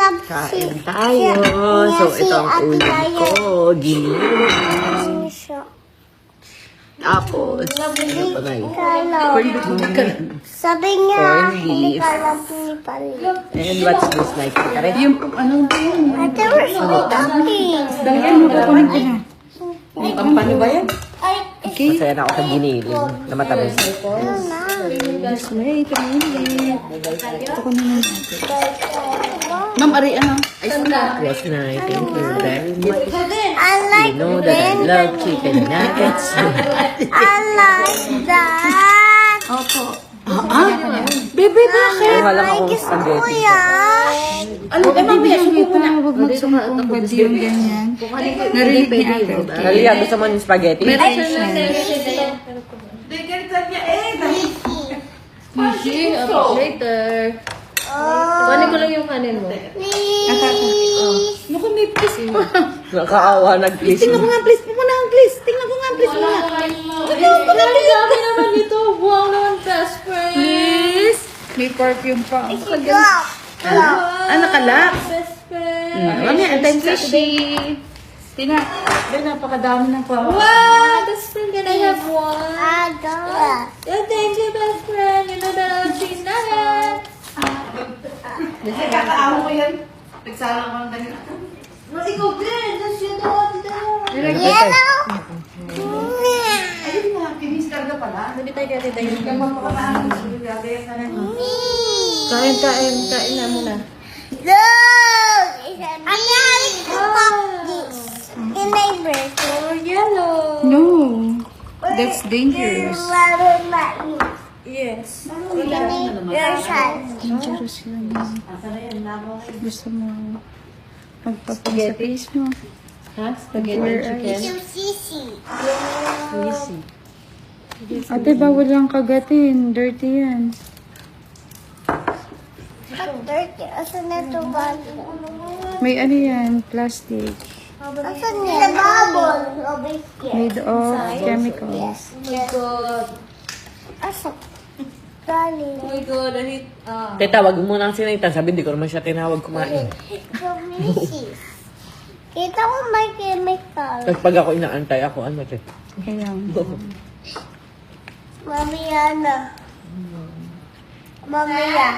Kain tayo. So, ito ang ulam ko. Giniling. Tapos, ano pa na yun? Sabi niya, Corn hindi beef. ka alam ni Pali. And what's this like? Kare? Yung, ano ba yun? Ate, we're still talking. Dahil mo kukunin ko na. Yung kampanya ba yan? Ay, Okay. Masaya na ako sa giniling na matamis. ano na? Just wait a minute. Ito ko naman natin. Ma'am, ari ano? Ay, sunda. Was nice. Thank you very much. I like You know that I love chicken nuggets. I like that. Opo. Bebe, bakit? Ay, wala Ay, akong gusto ko spaghetti. yan. Ano, mamaya, suko na. Huwag magsumpong ba't yung ganyan. Narinig ni ate. Nalia, gusto mo ng spaghetti? Sushi, later. Kunin ko lang yung kanin mo. Please. Naku, may please pa. Nakaawa, nag-please. Tingnan ko nga, please. Muna ang please. Tingnan ko nga, please. Muna. Ang dami naman ito. Buwang naman best friend. Please. May perfume pa. Go. Nakalak. Best friend. Mamaya, antayin sa sushi. Tina, napakadami ng pa. Wow, best friend, can I have one? I got it. Yeah, thank you, best friend. You know that I'll cheese nuggets. Kakaawa ko yan. Nagsala ko ng dahil. Ikaw din. Just you know. Yellow. Ayun nga, kinis karga pala. Hindi tayo kaya tayo. Kapapakataan ko siya. Gagaya ka na. Kain na muna. Look. I'm going to pop this in my bird. Oh, yellow. No. That's dangerous. Yes. Your son. Dangerous yun. Gusto mo magpapin sa face mo. Ha? Spaghetti Where and are chicken. You sissy. Easy. Ate, bawal yung kagatin. Dirty yan. But dirty. Asan na ito bali? May ano yan, plastic. Asan niya? The bubble. Over here. Made of chemicals. Oh my God. Asan? Galing. Oh my God. I hate, Teta, wag mo nang sinaitan. Sabi, di ko naman siya tinawag kumain. Delicious. Kita ko may chemical. Tapos pag ako inaantay ako, ano, te? Kaya, Mamaya. Mamaya.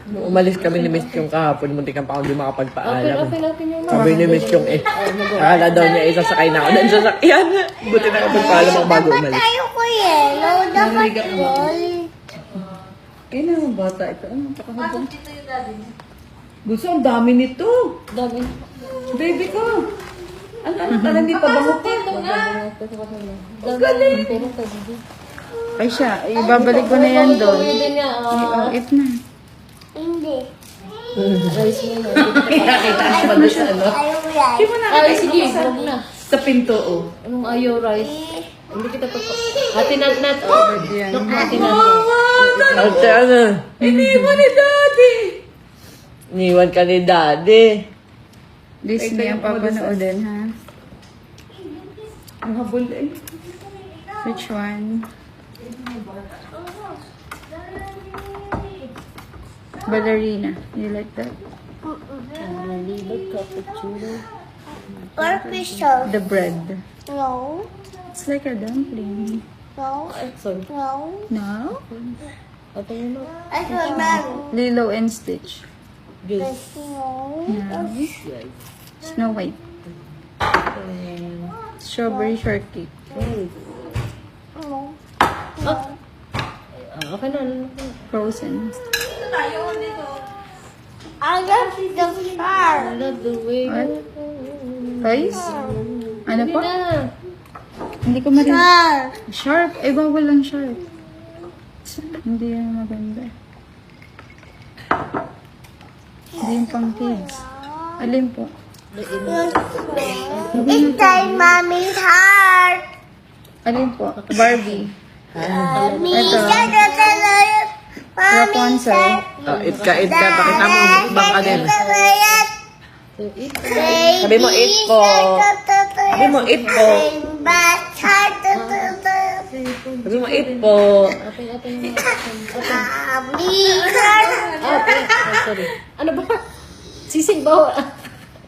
Nung umalis kami ni Miss yung kahapon, munti kang pa ako di makapagpaalam. open natin yung Sabi ni Miss yung akala daw niya isasakay na ako ng sasakyan. Buti na kapagpaalam ako bago Dapat umalis. tayo ko yellow. Dapat gold. kaya naman bata ito. Ano, pakahapon? Gusto, ang dami nito. dami. Baby ko. Ano, parang hindi pa bango pa. Galing. Ay siya, ibabalik ko na yan doon. Hindi niya. It na. Hindi. Rice mo na. Nakita ko pa doon sa ano. Ayaw yan. Hindi mo Ay, nakita sige. Huwag na. sa pinto, oh. Anong ayaw rice? Hindi kita pa. Ate Nat. Oh, Yan. look, Ate Nat. Ate, ano? Iniwan ni Daddy. Iniwan ka ni Daddy. Disney ang papanoodin, ha? Ang habol eh. Which one? Ballerina. You like that? Or pistol. The bread. No. It's like a dumpling. No. Sorry. No. No? Ate mo. I saw that. Lilo and Stitch. Juice. No. No. Snow White. Strawberry shortcake. No. Okay na. Frozen. I love the star. I love the way. What? Rice? Ano Hindi po? na. Hindi ko marinig. Star. Sharp? Eh, bawal lang sharp. Hindi yan maganda. Hindi yung pang kids. Alin po? It's like mommy's heart. Alin po? Barbie. Mommy's Ito. heart. Rapunzel. Eat ka. Pakita mo, bang ka din. Sabi mo, eat ko. Sabi mo, eat ko. Sabi mo, eat po. Ate mo. Mommy, sorry. Ano ba? Sisig ba?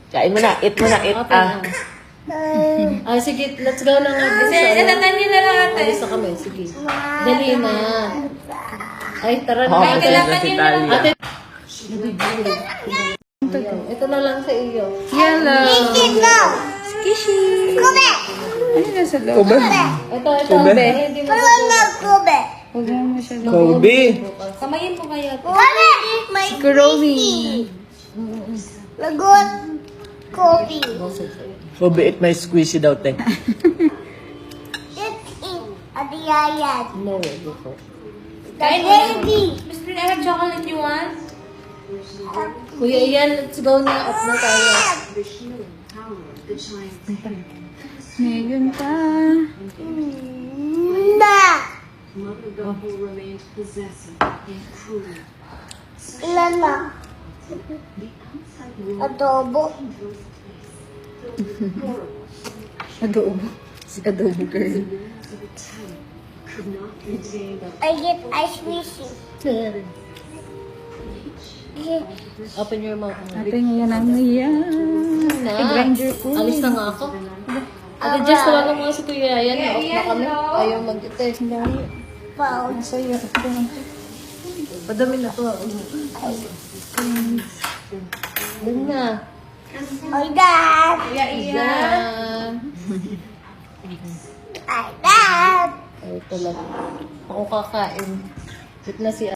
Kain mo na, eat mo na, eat. Okay. Sige, let's go na nga. Kasi, Natatanyo na lang ate. alis na kami, sige. Dali na. Ay, tara na. Oh, Ate, kasi si Talia. ate. Ito na lang sa iyo. Yellow. Ito. Kube. Ano na sa loob? Kobe. Ito, Kobe. Hindi mo. Ano na kube? Huwag mo siya. Kobe. Kamayin mo kaya. Kube. May Kurowi. lagot. Kobe. Kobe, eat my squishy daw, te. It's it. Adiyayan. No, before. The baby. Miss Prin, I have chocolate you want? Kuya Ian, let's go na. Off na tayo. Ngayon pa. Na. Ilan na? Adobo. Adobo. Si adobo girl. I get ice wishing. Open your mouth. Ate ngayon ang yan. I-grinder po. Alis na nga ako. Ate Jess, tawagan mo nga si Kuya Ian. Off na kami. Ayaw mag-test. Wow. Sa'yo. Padami na to. Dali na. Oh, Dad. Iyan. Ay, Dad. Ay, ito lang. Ako kakain. Wait na si